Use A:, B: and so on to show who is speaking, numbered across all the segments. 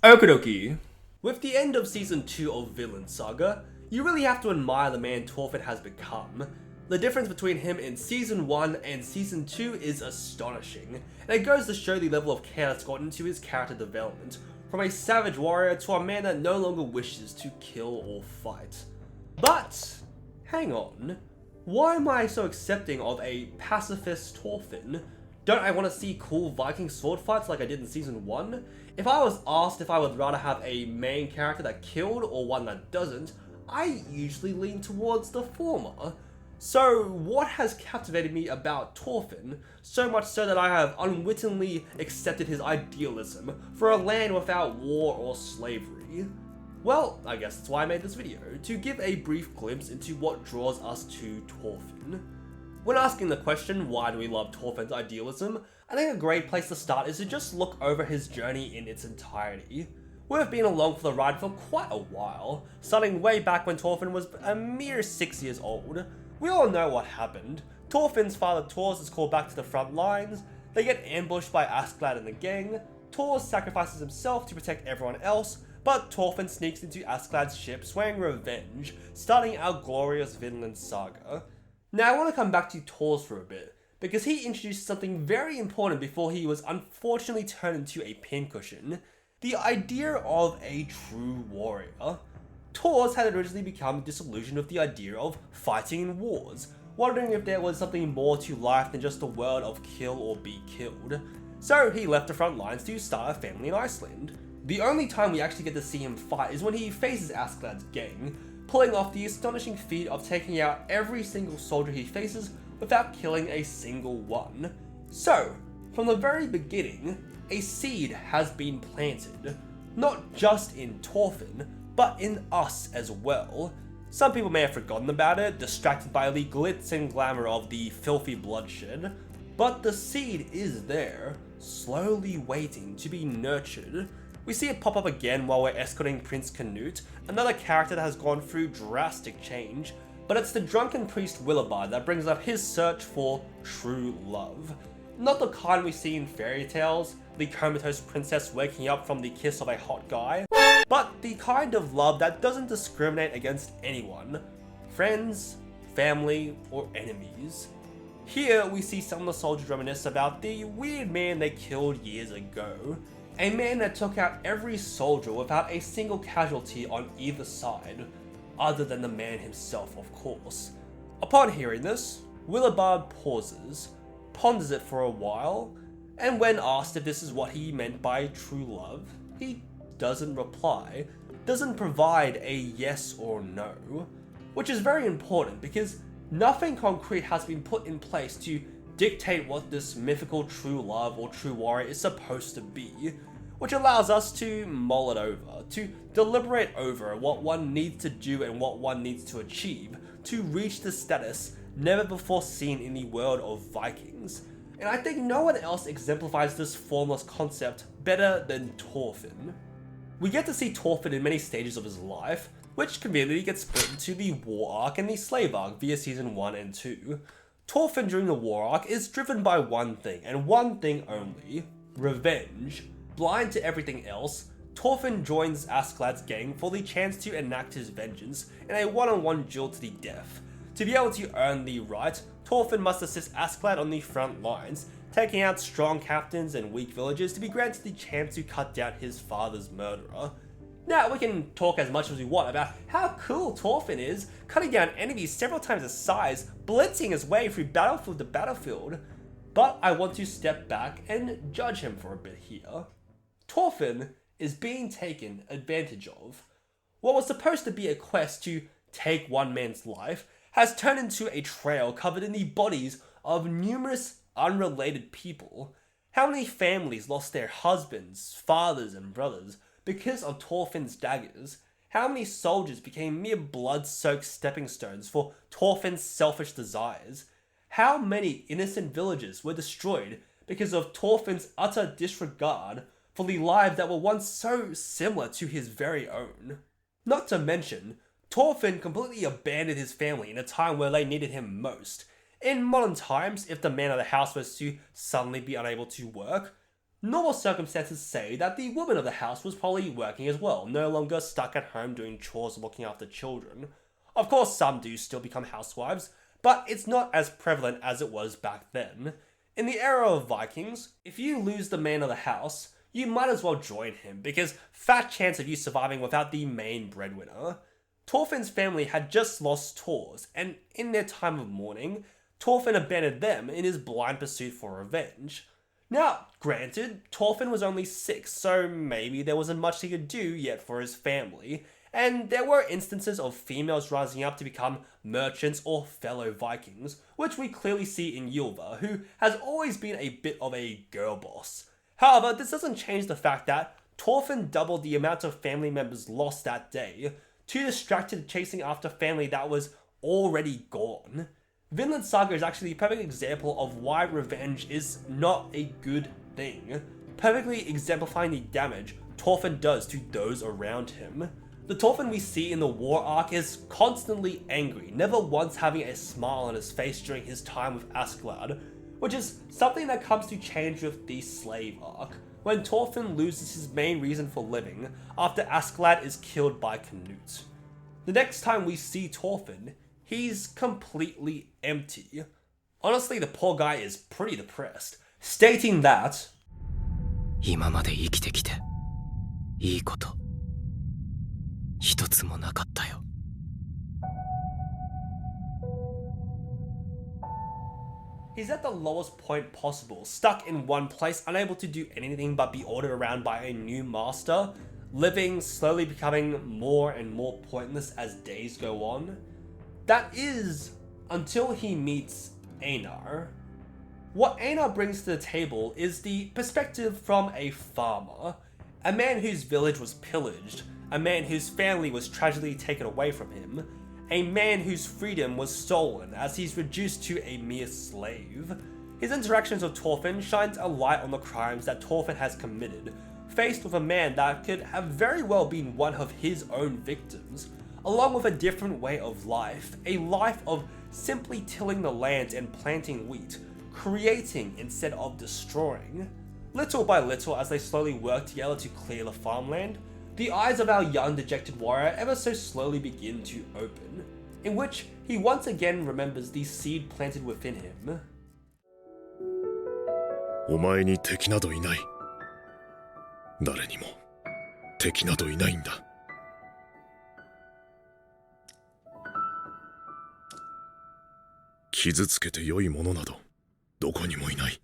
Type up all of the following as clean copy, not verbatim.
A: Okie dokie. With the end of Season 2 of Vinland Saga, you really have to admire the man Thorfinn has become. The difference between him in Season 1 and Season 2 is astonishing, and it goes to show the level of care that's gone into his character development, from a savage warrior to a man that no longer wishes to kill or fight. But, hang on, why am I so accepting of a pacifist Thorfinn? Don't I want to see cool Viking sword fights like I did in Season 1? If I was asked if I would rather have a main character that killed or one that doesn't, I usually lean towards the former. So what has captivated me about Thorfinn, so much so that I have unwittingly accepted his idealism for a land without war or slavery? Well, I guess that's why I made this video, to give a brief glimpse into what draws us to Thorfinn. When asking the question, why do we love Thorfinn's idealism, I think a great place to start is to just look over his journey in its entirety. We've been along for the ride for quite a while, starting way back when Thorfinn was a mere 6 years old. We all know what happened. Thorfinn's father Thors is called back to the front lines, they get ambushed by Askeladd and the gang, Thors sacrifices himself to protect everyone else, but Thorfinn sneaks into Askeladd's ship swearing revenge, starting our glorious Vinland Saga. Now I want to come back to Thors for a bit, because he introduced something very important before he was unfortunately turned into a pincushion: the idea of a true warrior. Thors had originally become disillusioned with the idea of fighting in wars, wondering if there was something more to life than just a world of kill or be killed. So he left the front lines to start a family in Iceland. The only time we actually get to see him fight is when he faces Askeladd's gang, pulling off the astonishing feat of taking out every single soldier he faces without killing a single one. So, from the very beginning, a seed has been planted, not just in Thorfinn, but in us as well. Some people may have forgotten about it, distracted by the glitz and glamour of the filthy bloodshed, but the seed is there, slowly waiting to be nurtured. We see it pop up again while we're escorting Prince Canute, another character that has gone through drastic change, but it's the drunken priest Willibard that brings up his search for true love. Not the kind we see in fairy tales, the comatose princess waking up from the kiss of a hot guy, but the kind of love that doesn't discriminate against anyone, friends, family, or enemies. Here we see some of the soldiers reminisce about the weird man they killed years ago, a man that took out every soldier without a single casualty on either side, other than the man himself, of course. Upon hearing this, Willibard pauses, ponders it for a while, and when asked if this is what he meant by true love, he doesn't reply, doesn't provide a yes or no, which is very important because nothing concrete has been put in place to dictate what this mythical true love or true warrior is supposed to be, which allows us to mull it over, to deliberate over what one needs to do and what one needs to achieve to reach the status never before seen in the world of Vikings. And I think no one else exemplifies this formless concept better than Thorfinn. We get to see Thorfinn in many stages of his life, which conveniently gets split into the war arc and the slave arc via season 1 and 2. Thorfinn during the war arc is driven by one thing, and one thing only: revenge. Blind to everything else, Thorfinn joins Askeladd's gang for the chance to enact his vengeance in a one-on-one duel to the death. To be able to earn the right, Thorfinn must assist Askeladd on the front lines, taking out strong captains and weak villagers to be granted the chance to cut down his father's murderer. Now, we can talk as much as we want about how cool Thorfinn is, cutting down enemies several times his size, blitzing his way through battlefield to battlefield, but I want to step back and judge him for a bit here. Thorfinn is being taken advantage of. What was supposed to be a quest to take one man's life has turned into a trail covered in the bodies of numerous unrelated people. How many families lost their husbands, fathers, and brothers because of Thorfinn's daggers? How many soldiers became mere blood-soaked stepping stones for Thorfinn's selfish desires? How many innocent villages were destroyed because of Thorfinn's utter disregard for the lives that were once so similar to his very own? Not to mention, Thorfinn completely abandoned his family in a time where they needed him most. In modern times, if the man of the house was to suddenly be unable to work, Normal circumstances say that the woman of the house was probably working as well, no longer stuck at home doing chores or looking after children. Of course, some do still become housewives, but it's not as prevalent as it was back then. In the era of Vikings, if you lose the man of the house, you might as well join him, because fat chance of you surviving without the main breadwinner. Thorfinn's family had just lost Thors, and in their time of mourning, Thorfinn abandoned them in his blind pursuit for revenge. Now, granted, Thorfinn was only 6, so maybe there wasn't much he could do yet for his family, and there were instances of females rising up to become merchants or fellow Vikings, which we clearly see in Ylva, who has always been a bit of a girl boss. However, this doesn't change the fact that Thorfinn doubled the amount of family members lost that day, too distracted chasing after family that was already gone. Vinland Saga is actually a perfect example of why revenge is not a good thing, perfectly exemplifying the damage Thorfinn does to those around him. The Thorfinn we see in the war arc is constantly angry, never once having a smile on his face during his time with Askeladd, which is something that comes to change with the slave arc, when Thorfinn loses his main reason for living after Askeladd is killed by Canute. The next time we see Thorfinn, he's completely empty. Honestly, the poor guy is pretty depressed, stating that,
B: 今まで生きてきていいこと一つもなかったよ。
A: He's at the lowest point possible, stuck in one place, unable to do anything but be ordered around by a new master, living slowly becoming more and more pointless as days go on. That is, until he meets Einar. What Einar brings to the table is the perspective from a farmer, a man whose village was pillaged, a man whose family was tragically taken away from him, a man whose freedom was stolen as he's reduced to a mere slave. His interactions with Thorfinn shines a light on the crimes that Thorfinn has committed, faced with a man that could have very well been one of his own victims, along with a different way of life, a life of simply tilling the land and planting wheat, creating instead of destroying. Little by little, as they slowly work together to clear the farmland, the eyes of our young dejected warrior ever so slowly begin to open, in which he once again remembers the seed planted within him.
C: お前に敵などいない。誰にも敵などいないんだ。傷つけて良いものなどどこにもいない。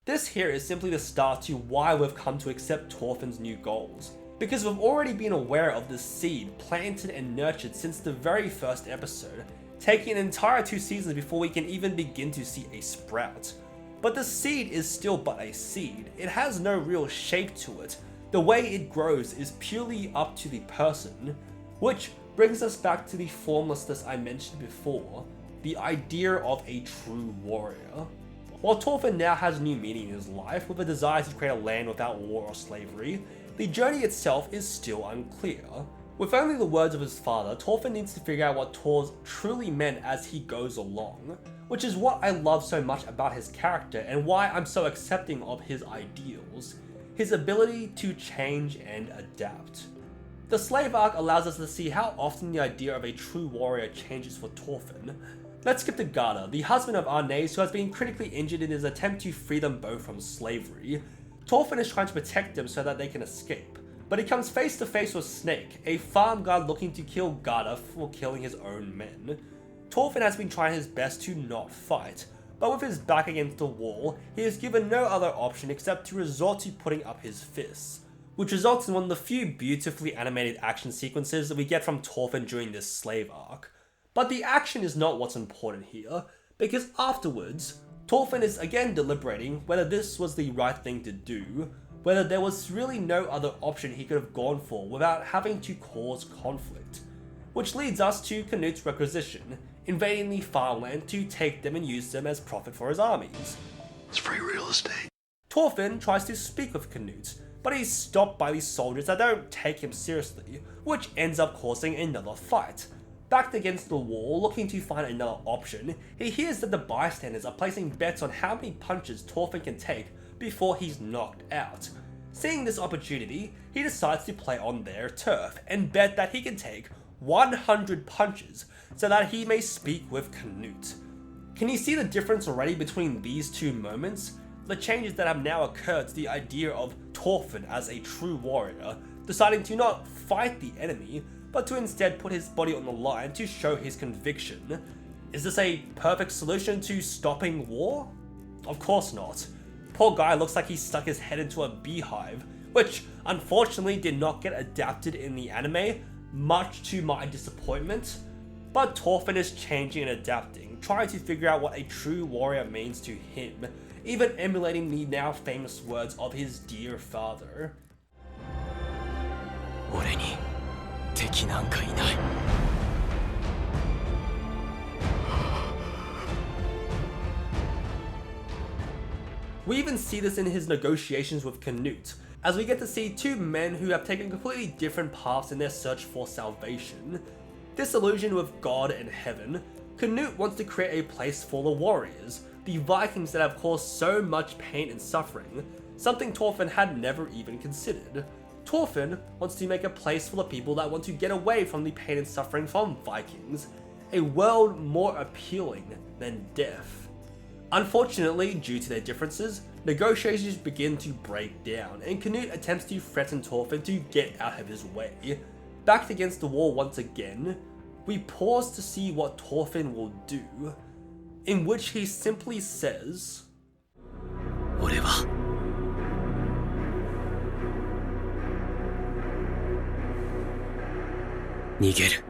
A: This here is simply the start to why we've come to accept Thorfinn's new goals, because we've already been aware of this seed planted and nurtured since the very first episode, taking an entire 2 seasons before we can even begin to see a sprout. But the seed is still but a seed, it has no real shape to it, the way it grows is purely up to the person, which brings us back to the formlessness I mentioned before, the idea of a true warrior. While Thorfinn now has new meaning in his life, with a desire to create a land without war or slavery, the journey itself is still unclear. With only the words of his father, Thorfinn needs to figure out what Thors truly meant as he goes along, which is what I love so much about his character and why I'm so accepting of his ideals, his ability to change and adapt. The slave arc allows us to see how often the idea of a true warrior changes for Thorfinn. Let's skip to Garda, the husband of Arnes, who has been critically injured in his attempt to free them both from slavery. Thorfinn is trying to protect them so that they can escape, but he comes face to face with Snake, a farm guard looking to kill Garda for killing his own men. Thorfinn has been trying his best to not fight, but with his back against the wall, he is given no other option except to resort to putting up his fists, which results in one of the few beautifully animated action sequences that we get from Thorfinn during this slave arc. But the action is not what's important here, because afterwards, Thorfinn is again deliberating whether this was the right thing to do, whether there was really no other option he could have gone for without having to cause conflict. Which leads us to Canute's requisition, invading the farmland to take them and use them as profit for his armies.
C: It's free real estate.
A: Thorfinn tries to speak with Canute, but he's stopped by these soldiers that don't take him seriously, which ends up causing another fight. Backed against the wall, looking to find another option, he hears that the bystanders are placing bets on how many punches Thorfinn can take before he's knocked out. Seeing this opportunity, he decides to play on their turf and bet that he can take 100 punches so that he may speak with Canute. Can you see the difference already between these two moments? The changes that have now occurred to the idea of Thorfinn as a true warrior, deciding to not fight the enemy, but to instead put his body on the line to show his conviction. Is this a perfect solution to stopping war? Of course not. Poor guy looks like he stuck his head into a beehive, which unfortunately did not get adapted in the anime, much to my disappointment. But Thorfinn is changing and adapting, trying to figure out what a true warrior means to him, even emulating the now famous words of his dear father.
B: 俺に敵なんかいない。
A: We even see this in his negotiations with Canute, as we get to see two men who have taken completely different paths in their search for salvation. Disillusioned with God and heaven, Canute wants to create a place for the warriors, the Vikings that have caused so much pain and suffering, something Thorfinn had never even considered. Thorfinn wants to make a place for the people that want to get away from the pain and suffering from Vikings, a world more appealing than death. Unfortunately, due to their differences, negotiations begin to break down, and Canute attempts to threaten Thorfinn to get out of his way. Backed against the wall once again, we pause to see what Thorfinn will do, in which he simply says,
B: 俺は 逃げる。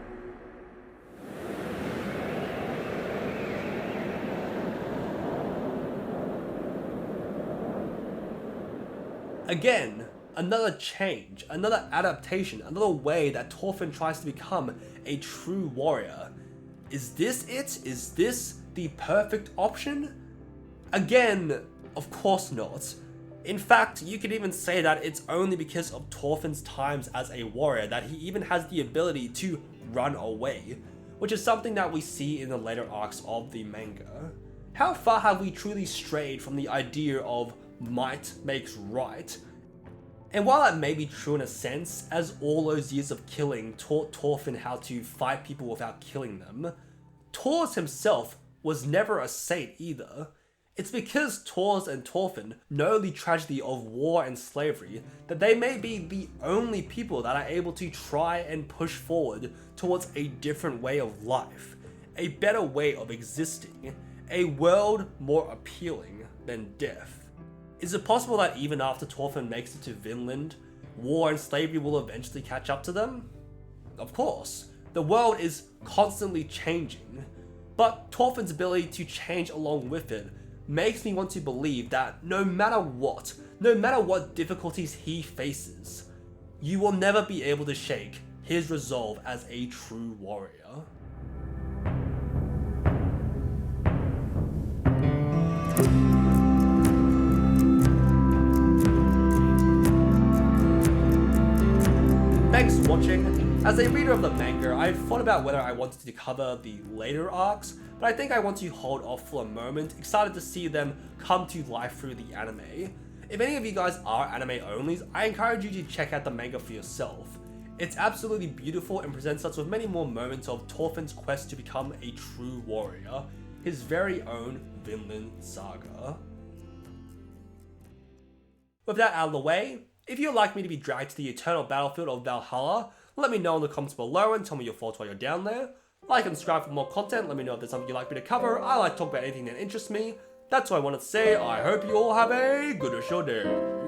A: Again, another change, another adaptation, another way that Thorfinn tries to become a true warrior. Is this it? Is this the perfect option? Again, of course not. In fact, you could even say that it's only because of Thorfinn's times as a warrior that he even has the ability to run away, which is something that we see in the later arcs of the manga. How far have we truly strayed from the idea of might makes right? And while that may be true in a sense, as all those years of killing taught Thorfinn how to fight people without killing them, Thors himself was never a saint either. It's because Thors and Thorfinn know the tragedy of war and slavery that they may be the only people that are able to try and push forward towards a different way of life, a better way of existing, a world more appealing than death. Is it possible that even after Thorfinn makes it to Vinland, war and slavery will eventually catch up to them? Of course, the world is constantly changing, but Thorfinn's ability to change along with it makes me want to believe that no matter what difficulties he faces, you will never be able to shake his resolve as a true warrior. Thanks for watching. As a reader of the manga, I've thought about whether I wanted to cover the later arcs, but I think I want to hold off for a moment, excited to see them come to life through the anime. If any of you guys are anime onlys, I encourage you to check out the manga for yourself. It's absolutely beautiful and presents us with many more moments of Thorfinn's quest to become a true warrior, his very own Vinland Saga. With that out of the way, if you'd like me to be dragged to the eternal battlefield of Valhalla, let me know in the comments below and tell me your thoughts while you're down there. Like and subscribe for more content, let me know if there's something you'd like me to cover. I like to talk about anything that interests me. That's all I wanted to say. I hope you all have a good day.